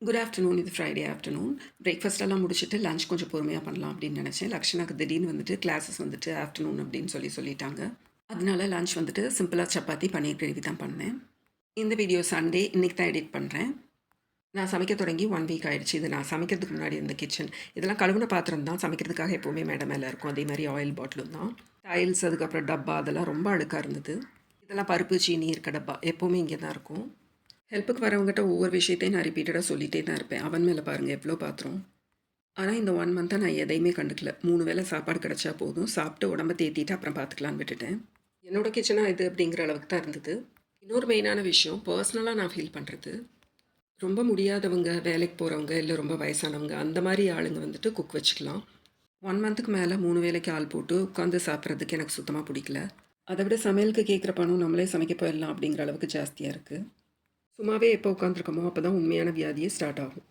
Good afternoon. இது Friday afternoon. Breakfast எல்லாம் முடிச்சுட்டு லஞ்ச் கொஞ்சம் பொறுமையாக பண்ணலாம் அப்படின்னு நினச்சேன். லக்ஷனாக்கு திடீர்னு வந்துட்டு கிளாஸஸ் வந்துட்டு ஆஃப்டர்நூன் அப்படின்னு சொல்லிட்டாங்க. அதனால லஞ்ச் வந்துட்டு சிம்பிளாக சப்பாத்தி பன்னீர் கிரேவி தான் பண்ணேன். இந்த வீடியோ சண்டே இன்றைக்கி தான் எடிட் பண்ணுறேன். நான் சமைக்க தொடங்கி 1 வீக் ஆயிடுச்சு. இது நான் சமைக்கிறதுக்கு முன்னாடி இருந்த கிச்சன். இதெல்லாம் கழுவுன பாத்திரம் தான். சமைக்கிறதுக்காக எப்போவுமே மேடை மேலே இருக்கும். அதே மாதிரி ஆயில் பாட்டிலும் தான். டைல்ஸ், அதுக்கப்புறம் டப்பா அதெல்லாம் ரொம்ப அழுக்காக இருந்தது. இதெல்லாம் பருப்பு சீனி இருக்க டப்பா எப்போவுமே இங்கே தான் இருக்கும். ஹெல்ப்புக்கு வரவங்ககிட்ட ஒவ்வொரு விஷயத்தையும் நான் ரிப்பீட்டடாக சொல்லிகிட்டே தான் இருப்பேன். அவன் மேலே பாருங்கள் எவ்வளோ பாத்திரம். ஆனால் இந்த 1 மந்த்தாக நான் எதையுமே கண்டுக்கல. 3 வேளை சாப்பாடு கிடச்சா போதும், சாப்பிட்டு உடம்ப தேத்திட்டு அப்புறம் பார்த்துக்கலான்னு விட்டுட்டேன். என்னோட கிச்சனாக இது அப்படிங்கிற அளவுக்கு தான் இருந்தது. இன்னொரு மெயினான விஷயம், பர்சனலாக நான் ஃபீல் பண்ணுறது, ரொம்ப முடியாதவங்க, வேலைக்கு போகிறவங்க, இல்லை ரொம்ப வயசானவங்க, அந்த மாதிரி ஆளுங்க வந்துட்டு குக் வச்சுக்கலாம். 1 மந்த்துக்கு மேலே 3 வேளைக்கு ஆள் போட்டு உட்காந்து சாப்பிட்றதுக்கு எனக்கு சுத்தமாக பிடிக்கல. அதை விட சமையலுக்கு கேட்குற பணம் நம்மளே சமைக்க போயிடலாம் அப்படிங்கிற அளவுக்கு ஜாஸ்தியாக இருக்குது. சும்மாவே எப்போ உட்காந்துருக்கோமோ அப்போ தான் உண்மையான வியாதியே ஸ்டார்ட் ஆகும்.